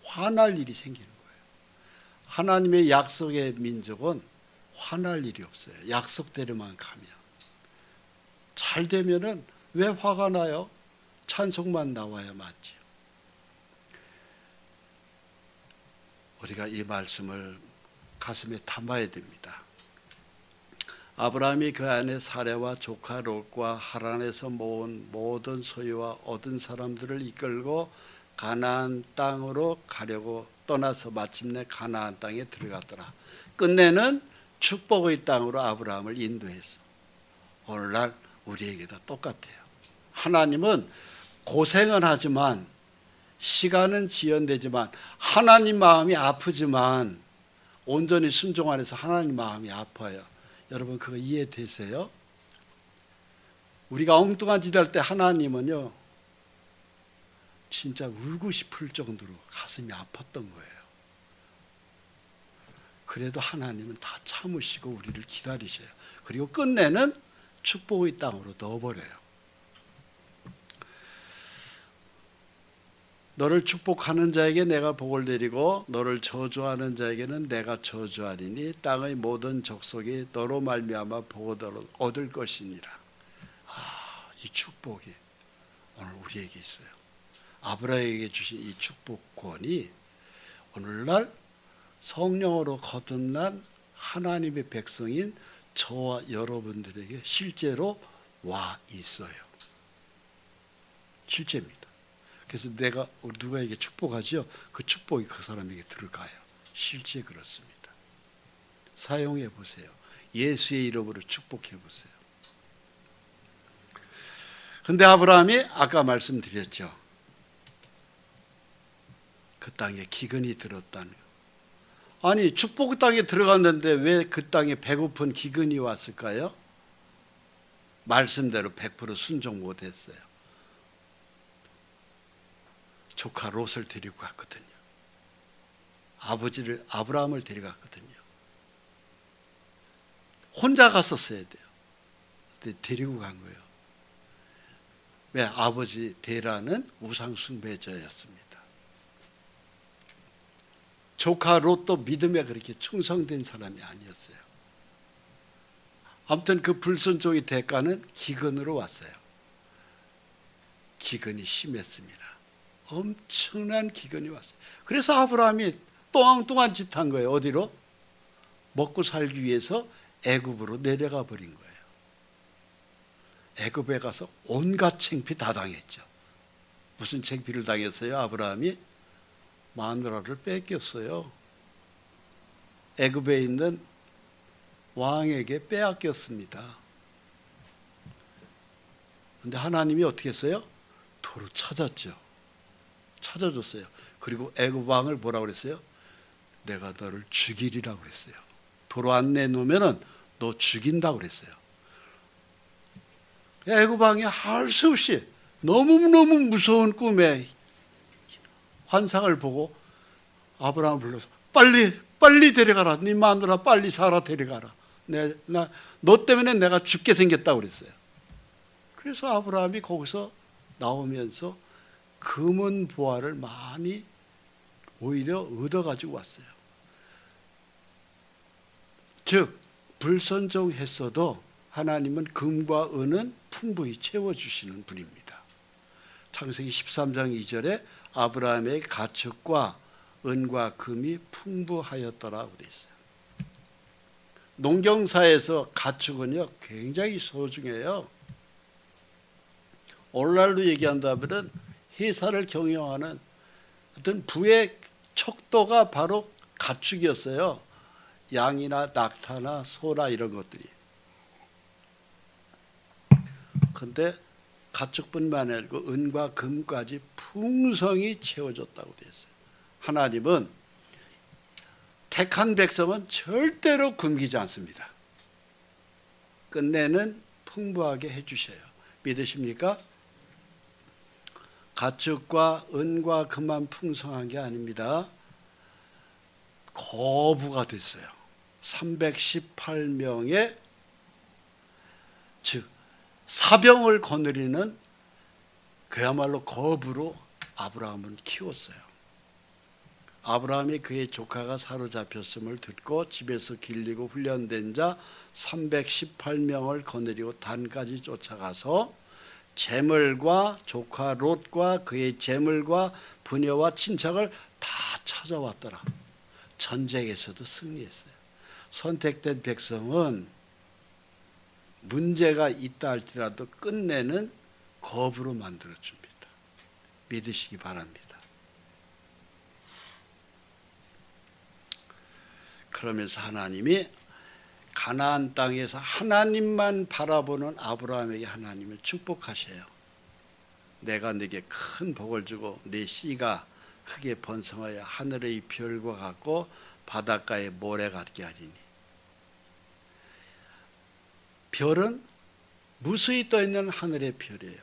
화날 일이 생기는 거예요. 하나님의 약속의 민족은 화날 일이 없어요. 약속대로만 가면. 잘 되면은 왜 화가 나요? 찬송만 나와야 맞지요. 우리가 이 말씀을 가슴에 담아야 됩니다. 아브라함이 그 안에 사레와 조카 롯과 하란에서 모은 모든 소유와 얻은 사람들을 이끌고 가나안 땅으로 가려고 떠나서 마침내 가나안 땅에 들어갔더라. 끝내는 축복의 땅으로 아브라함을 인도했어. 오늘날 우리에게도 똑같아요. 하나님은 고생은 하지만 시간은 지연되지만 하나님 마음이 아프지만 온전히 순종 안에서 하나님 마음이 아파요. 여러분 그거 이해되세요? 우리가 엉뚱한 짓 할 때 하나님은요 진짜 울고 싶을 정도로 가슴이 아팠던 거예요. 그래도 하나님은 다 참으시고 우리를 기다리셔요. 그리고 끝내는 축복의 땅으로 넣어버려요. 너를 축복하는 자에게 내가 복을 내리고 너를 저주하는 자에게는 내가 저주하리니 땅의 모든 족속이 너로 말미암아 복을 얻을 것이니라. 이 축복이 오늘 우리에게 있어요. 아브라함에게 주신 이 축복권이 오늘날 성령으로 거듭난 하나님의 백성인 저와 여러분들에게 실제로 와 있어요. 실제입니다. 그래서 내가 누구에게 축복하죠? 그 축복이 그 사람에게 들어가요. 실제 그렇습니다. 사용해 보세요. 예수의 이름으로 축복해 보세요. 근데 아브라함이 아까 말씀드렸죠. 그 땅에 기근이 들었다는 거. 아니 축복 땅에 들어갔는데 왜 그 땅에 배고픈 기근이 왔을까요? 말씀대로 100% 순종 못했어요. 조카 롯을 데리고 갔거든요. 아브라함을 데려갔거든요. 혼자 갔었어야 돼요. 근데 데리고 간 거예요. 왜? 아버지 데라는 우상 숭배자였습니다. 조카 롯도 믿음에 그렇게 충성된 사람이 아니었어요. 아무튼 그 불순종의 대가는 기근으로 왔어요. 기근이 심했습니다. 엄청난 기근이 왔어요. 그래서 아브라함이 똥앙똥한 짓 한 거예요. 어디로? 먹고 살기 위해서 애굽으로 내려가 버린 거예요. 애굽에 가서 온갖 창피 다 당했죠. 무슨 창피를 당했어요? 아브라함이 마누라를 뺏겼어요. 애굽에 있는 왕에게 빼앗겼습니다. 그런데 하나님이 어떻게 했어요? 도로 찾았죠. 찾아줬어요. 그리고 애굽 왕을 뭐라고 그랬어요? 내가 너를 죽이리라고 그랬어요. 도로 안 내놓으면 너 죽인다고 그랬어요. 애굽 왕이 할 수 없이 너무너무 무서운 꿈에 환상을 보고 아브라함을 불러서 빨리 데려가라. 네 마누라 빨리 사라 데려가라. 너 때문에 내가 죽게 생겼다고 그랬어요. 그래서 아브라함이 거기서 나오면서 금은 보화를 많이 오히려 얻어가지고 왔어요. 즉 불순종했어도 하나님은 금과 은은 풍부히 채워주시는 분입니다. 창세기 13장 2절에 아브라함의 가축과 은과 금이 풍부하였더라고 되어 있어요. 농경사에서 가축은요 굉장히 소중해요. 오늘날로 얘기한다면 회사를 경영하는 어떤 부의 척도가 바로 가축이었어요. 양이나 낙타나 소나 이런 것들이. 그런데 가축뿐만 아니고 은과 금까지 풍성히 채워졌다고 되어 있어요. 하나님은 택한 백성은 절대로 굶기지 않습니다. 끝내는 풍부하게 해주셔요. 믿으십니까? 가축과 은과 금만 풍성한 게 아닙니다. 거부가 됐어요. 318명의 즉 사병을 거느리는 그야말로 거부로 아브라함은 키웠어요. 아브라함이 그의 조카가 사로잡혔음을 듣고 집에서 길리고 훈련된 자 318명을 거느리고 단까지 쫓아가서 재물과 조카 롯과 그의 재물과 부녀와 친척을 다 찾아왔더라. 전쟁에서도 승리했어요. 선택된 백성은 문제가 있다 할지라도 끝내는 거부로 만들어줍니다. 믿으시기 바랍니다. 그러면서 하나님이 가나안 땅에서 하나님만 바라보는 아브라함에게 하나님은 축복하셔요. 내가 네게 큰 복을 주고 네 씨가 크게 번성하여 하늘의 별과 같고 바닷가의 모래 같게 하리니. 별은 무수히 떠있는 하늘의 별이에요.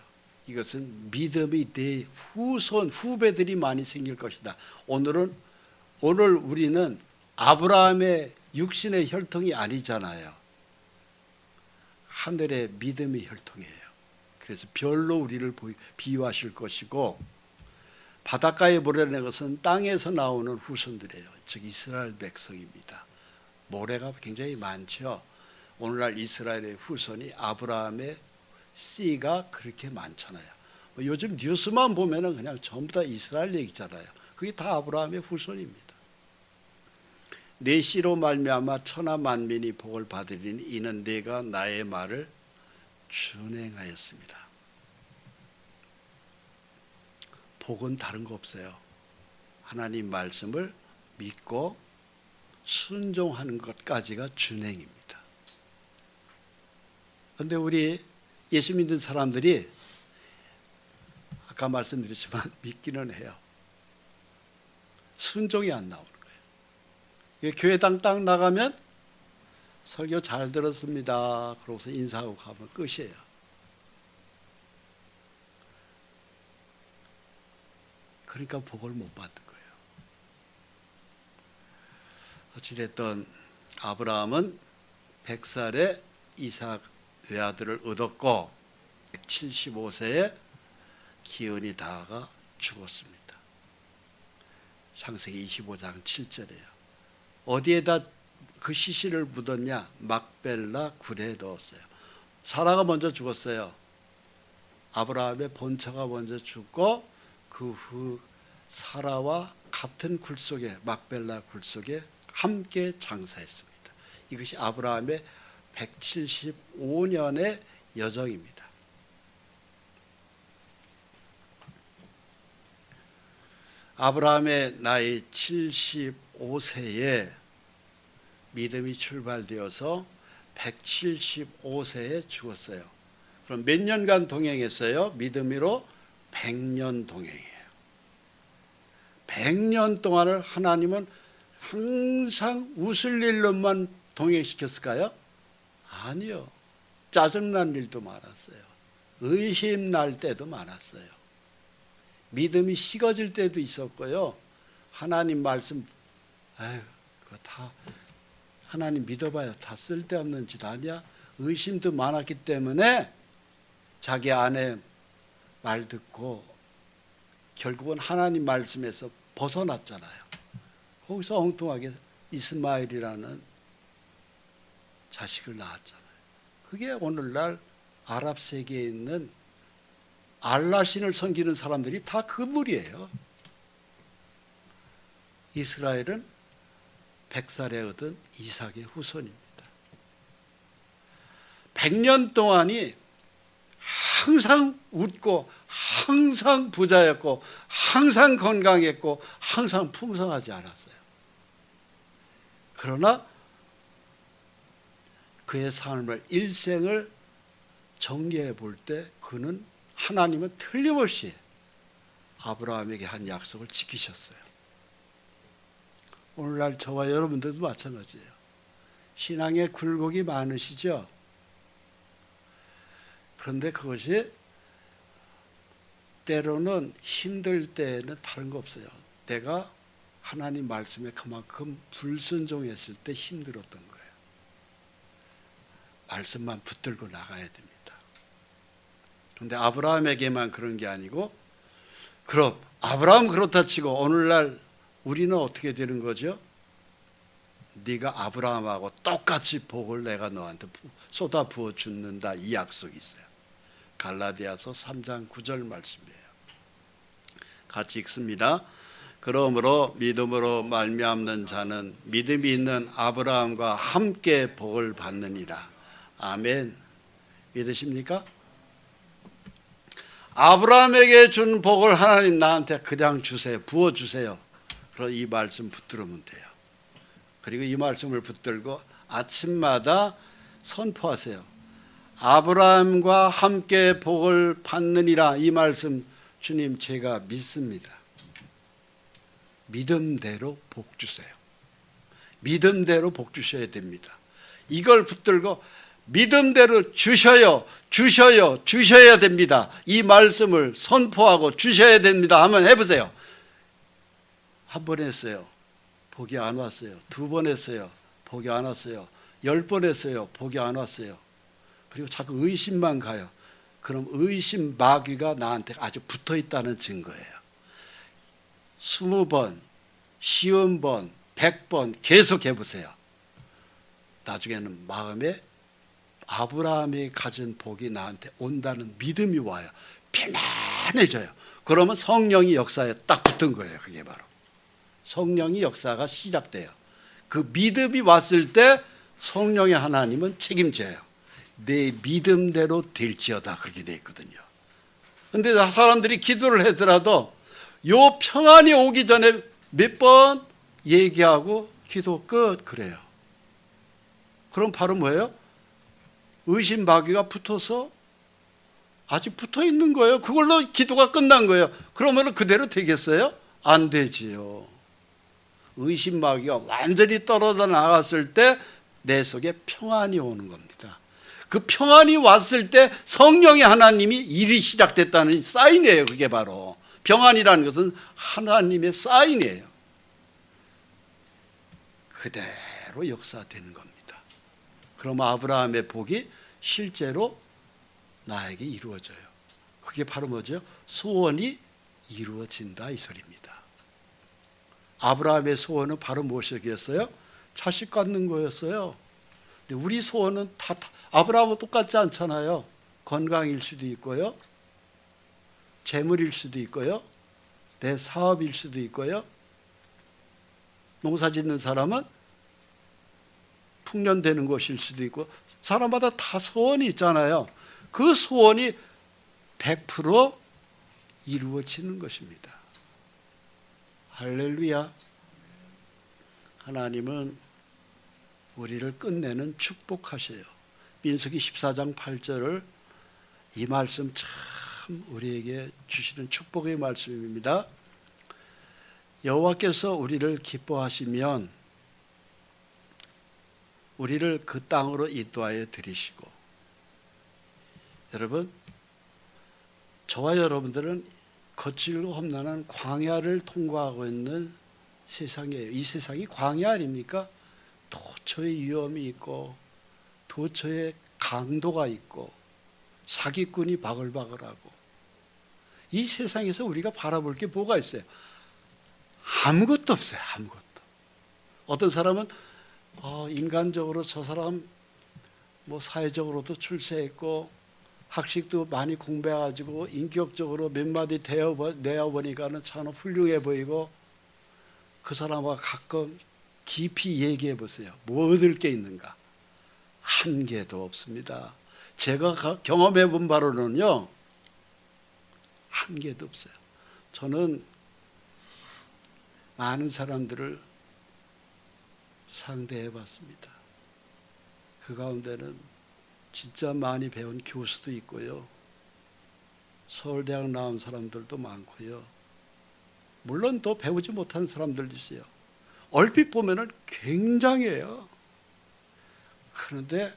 이것은 믿음이 내 후배들이 많이 생길 것이다. 오늘 우리는 아브라함의 육신의 혈통이 아니잖아요. 하늘의 믿음의 혈통이에요. 그래서 별로 우리를 비유하실 것이고 바닷가의 모래라는 것은 땅에서 나오는 후손들이에요. 즉 이스라엘 백성입니다. 모래가 굉장히 많죠. 오늘날 이스라엘의 후손이 아브라함의 씨가 그렇게 많잖아요. 요즘 뉴스만 보면은 그냥 전부 다 이스라엘 얘기잖아요. 그게 다 아브라함의 후손입니다. 내 씨로 말미암아 천하 만민이 복을 받으리니 이는 내가 나의 말을 준행하였습니다. 복은 다른 거 없어요. 하나님 말씀을 믿고 순종하는 것까지가 준행입니다. 그런데 우리 예수 믿는 사람들이 아까 말씀드렸지만 믿기는 해요. 순종이 안 나오는 거예요. 교회당 딱 나가면 설교 잘 들었습니다. 그러고서 인사하고 가면 끝이에요. 그러니까 복을 못 받는 거예요. 어찌됐든 아브라함은 100살에 이삭 외아들을 얻었고 175세에 기은이 다가 죽었습니다. 창세기 25장 7절이에요. 어디에다 그 시신을 묻었냐? 막벨라 굴에 넣었어요. 사라가 먼저 죽었어요. 아브라함의 본처가 먼저 죽고 그 후 사라와 같은 굴 속에, 막벨라 굴 속에 함께 장사했습니다. 이것이 아브라함의 175년의 여정입니다. 아브라함의 나이 75세에 믿음이 출발되어서 175세에 죽었어요. 그럼 몇 년간 동행했어요? 믿음으로 100년 동행해요. 100년 동안을 하나님은 항상 웃을 일로만 동행시켰을까요? 아니요. 짜증난 일도 많았어요. 의심 날 때도 많았어요. 믿음이 식어질 때도 있었고요. 하나님 말씀, 아유, 그거 다 하나님 믿어봐야 다 쓸데없는 짓 아니야? 의심도 많았기 때문에 자기 아내 말 듣고 결국은 하나님 말씀에서 벗어났잖아요. 거기서 엉뚱하게 이스마엘이라는 자식을 낳았잖아요. 그게 오늘날 아랍 세계에 있는 알라신을 섬기는 사람들이 다 그 무리예요. 이스라엘은 100살에 얻은 이삭의 후손입니다. 100년 동안이 항상 웃고 항상 부자였고 항상 건강했고 항상 풍성하지 않았어요. 그러나 그의 삶을 일생을 정리해 볼 때 그는 하나님은 틀림없이 아브라함에게 한 약속을 지키셨어요. 오늘날 저와 여러분들도 마찬가지예요. 신앙에 굴곡이 많으시죠? 그런데 그것이 때로는 힘들 때는 다른 거 없어요. 내가 하나님 말씀에 그만큼 불순종했을 때 힘들었던 거예요. 말씀만 붙들고 나가야 됩니다. 그런데 아브라함에게만 그런 게 아니고, 그럼 아브라함 그렇다 치고 오늘날 우리는 어떻게 되는 거죠? 네가 아브라함하고 똑같이 복을 내가 너한테 쏟아 부어 주는다, 이 약속이 있어요. 갈라디아서 3장 9절 말씀이에요. 같이 읽습니다. 그러므로 믿음으로 말미암는 자는 믿음이 있는 아브라함과 함께 복을 받느니라. 아멘. 믿으십니까? 아브라함에게 준 복을 하나님 나한테 그냥 주세요. 부어주세요. 그럼 이 말씀 붙들으면 돼요. 그리고 이 말씀을 붙들고 아침마다 선포하세요. 아브라함과 함께 복을 받느니라. 이 말씀 주님 제가 믿습니다. 믿음대로 복 주세요. 믿음대로 복 주셔야 됩니다. 이걸 붙들고 믿음대로 주셔야 됩니다. 이 말씀을 선포하고 주셔야 됩니다 하면 해보세요. 한 번 했어요. 복이 안 왔어요. 두 번 했어요. 복이 안 왔어요. 10번 했어요. 복이 안 왔어요. 그리고 자꾸 의심만 가요. 그럼 의심 마귀가 나한테 아주 붙어 있다는 증거예요. 20번, 50번, 100번 계속 해보세요. 나중에는 마음에 아브라함이 가진 복이 나한테 온다는 믿음이 와요. 편안해져요. 그러면 성령이 역사에 딱 붙은 거예요. 그게 바로 성령이 역사가 시작돼요. 그 믿음이 왔을 때 성령의 하나님은 책임져요. 내 믿음대로 될지어다, 그렇게 돼 있거든요. 그런데 사람들이 기도를 하더라도 요 평안이 오기 전에 몇 번 얘기하고 기도 끝, 그래요. 그럼 바로 뭐예요? 의심 마귀가 붙어서 아직 붙어 있는 거예요. 그걸로 기도가 끝난 거예요. 그러면 그대로 되겠어요? 안 되지요. 의심 마귀가 완전히 떨어져 나갔을 때 내 속에 평안이 오는 겁니다. 그 평안이 왔을 때 성령의 하나님이 일이 시작됐다는 사인이에요. 그게 바로 평안이라는 것은 하나님의 사인이에요. 그대로 역사되는 겁니다. 그럼 아브라함의 복이 실제로 나에게 이루어져요. 그게 바로 뭐죠? 소원이 이루어진다, 이 소리입니다. 아브라함의 소원은 바로 무엇이었어요? 자식 갖는 거였어요. 근데 우리 소원은 다 아브라함은 똑같지 않잖아요. 건강일 수도 있고요, 재물일 수도 있고요, 내 사업일 수도 있고요. 농사 짓는 사람은 풍년되는 것일 수도 있고, 사람마다 다 소원이 있잖아요. 그 소원이 100% 이루어지는 것입니다. 할렐루야. 하나님은 우리를 끝내는 축복하셔요. 민수기 14장 8절을 이 말씀 참 우리에게 주시는 축복의 말씀입니다. 여호와께서 우리를 기뻐하시면 우리를 그 땅으로 인도하여 들이시고, 여러분, 저와 여러분들은 거칠고 험난한 광야를 통과하고 있는 세상이에요. 이 세상이 광야 아닙니까? 도처에 위험이 있고, 도처에 강도가 있고, 사기꾼이 바글바글하고, 이 세상에서 우리가 바라볼 게 뭐가 있어요? 아무것도 없어요. 아무것도. 어떤 사람은 인간적으로 저 사람 뭐 사회적으로도 출세했고 학식도 많이 공부해가지고 인격적으로 몇 마디 내어보니까는 참 훌륭해 보이고, 그 사람과 가끔 깊이 얘기해 보세요. 뭐 얻을 게 있는가? 한 개도 없습니다. 제가 경험해 본 바로는요, 한 개도 없어요. 저는 많은 사람들을 상대해 봤습니다. 그 가운데는 진짜 많이 배운 교수도 있고요, 서울대학 나온 사람들도 많고요, 물론 또 배우지 못한 사람들도 있어요. 얼핏 보면은 굉장해요. 그런데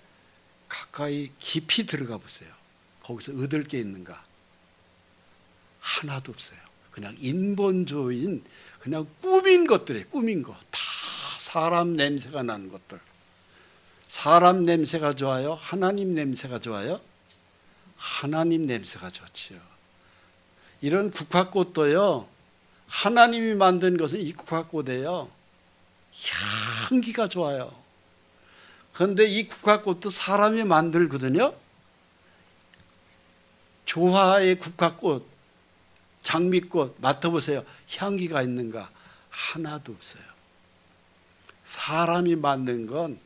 가까이 깊이 들어가 보세요. 거기서 얻을 게 있는가? 하나도 없어요. 그냥 인본주의인, 그냥 꾸민 것들이에요. 꾸민 거. 다 사람 냄새가 나는 것들. 사람 냄새가 좋아요? 하나님 냄새가 좋아요? 하나님 냄새가 좋지요. 이런 국화꽃도요, 하나님이 만든 것은 이 국화꽃이에요. 향기가 좋아요. 그런데 이 국화꽃도 사람이 만들거든요. 조화의 국화꽃, 장미꽃 맡아보세요. 향기가 있는가? 하나도 없어요. 사람이 만든 건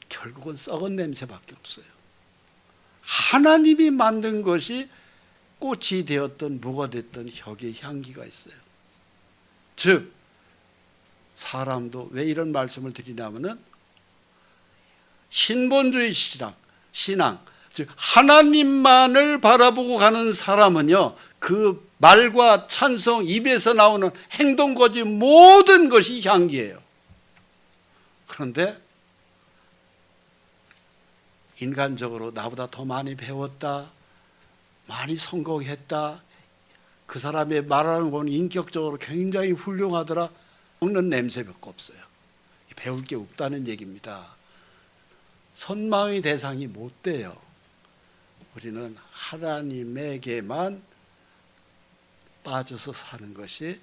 결국은 썩은 냄새밖에 없어요. 하나님이 만든 것이 꽃이 되었든 뭐가 됐든 혁의 향기가 있어요. 즉 사람도 왜 이런 말씀을 드리냐면은 신본주의 신앙, 즉 하나님만을 바라보고 가는 사람은요, 그 말과 찬송, 입에서 나오는 행동까지 모든 것이 향기예요. 그런데 인간적으로 나보다 더 많이 배웠다, 많이 성공했다, 그 사람의 말하는 건 인격적으로 굉장히 훌륭하더라, 먹는 냄새밖에 없어요. 배울 게 없다는 얘기입니다. 선망의 대상이 못 돼요. 우리는 하나님에게만 빠져서 사는 것이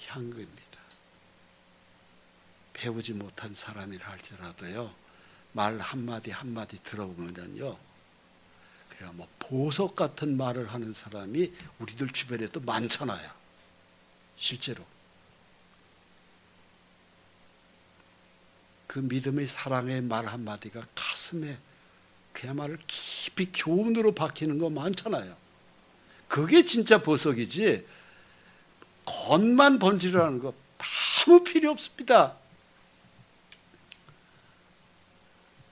향기입니다. 배우지 못한 사람이라 할지라도요, 말 한마디 한마디 들어보면요, 그냥 뭐 보석 같은 말을 하는 사람이 우리들 주변에도 많잖아요. 실제로. 그 믿음의 사랑의 말 한마디가 가슴에 그야말로 깊이 교훈으로 박히는 거 많잖아요. 그게 진짜 보석이지, 겉만 번지르라는 거 아무 필요 없습니다.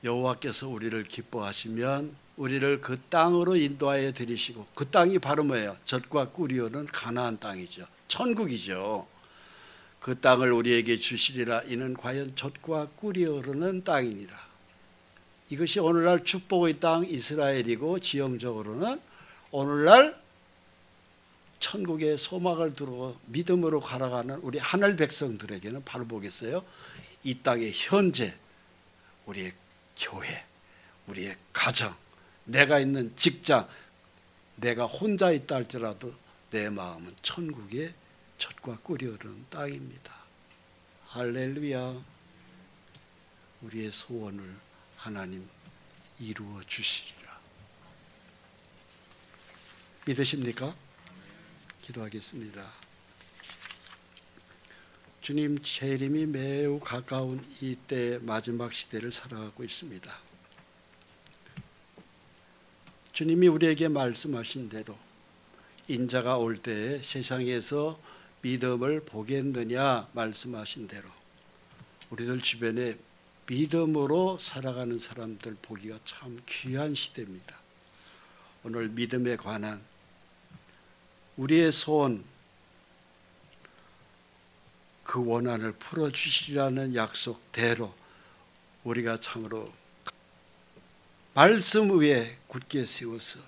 여호와께서 우리를 기뻐하시면 우리를 그 땅으로 인도하여 들이시고, 그 땅이 바로 뭐예요? 젖과 꿀이 흐르는 가나안 땅이죠. 천국이죠. 그 땅을 우리에게 주시리라. 이는 과연 젖과 꿀이 흐르는 땅이니라. 이것이 오늘날 축복의 땅 이스라엘이고, 지형적으로는 오늘날 천국의 소망을 두고 믿음으로 걸어가는 우리 하늘 백성들에게는 바로 보겠어요, 이 땅의 현재 우리의 교회, 우리의 가정, 내가 있는 직장, 내가 혼자 있다 할지라도 내 마음은 천국의 젖과 꿀이 흐르는 땅입니다. 할렐루야. 우리의 소원을 하나님 이루어 주시리라. 믿으십니까? 기도하겠습니다. 주님, 재림이 매우 가까운 이때의 마지막 시대를 살아가고 있습니다. 주님이 우리에게 말씀하신 대로 인자가 올 때에 세상에서 믿음을 보겠느냐 말씀하신 대로 우리들 주변에 믿음으로 살아가는 사람들 보기가 참 귀한 시대입니다. 오늘 믿음에 관한 우리의 소원, 그 원한을 풀어주시라는 약속대로 우리가 참으로 말씀 위에 굳게 세워서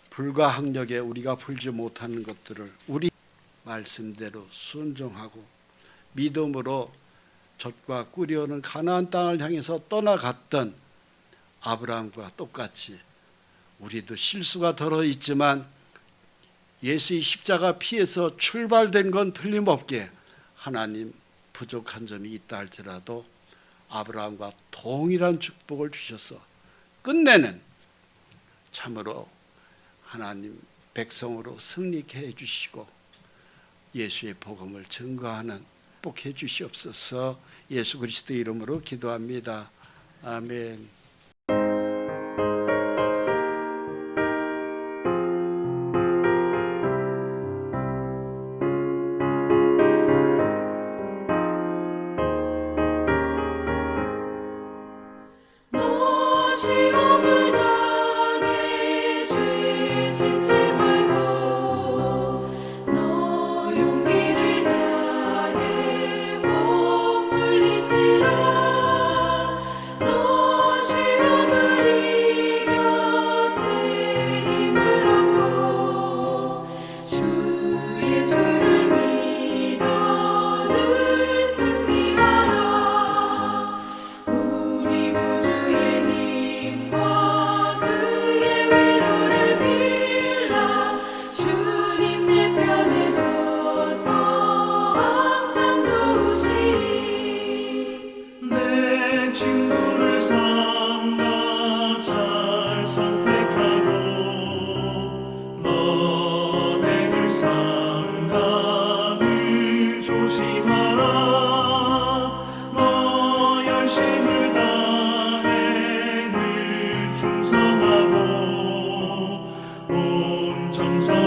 불가항력에 우리가 풀지 못하는 것들을 우리 말씀대로 순종하고 믿음으로 젖과 꿀이 오는 가나안 땅을 향해서 떠나갔던 아브라함과 똑같이 우리도 실수가 덜어 있지만 예수의 십자가 피에서 출발된 건 틀림없게 하나님 부족한 점이 있다 할지라도 아브라함과 동일한 축복을 주셔서 끝내는 참으로 하나님 백성으로 승리케 해주시고 예수의 복음을 증거하는 축복해 주시옵소서. 예수 그리스도의 이름으로 기도합니다. 아멘. 충성하고 온 정성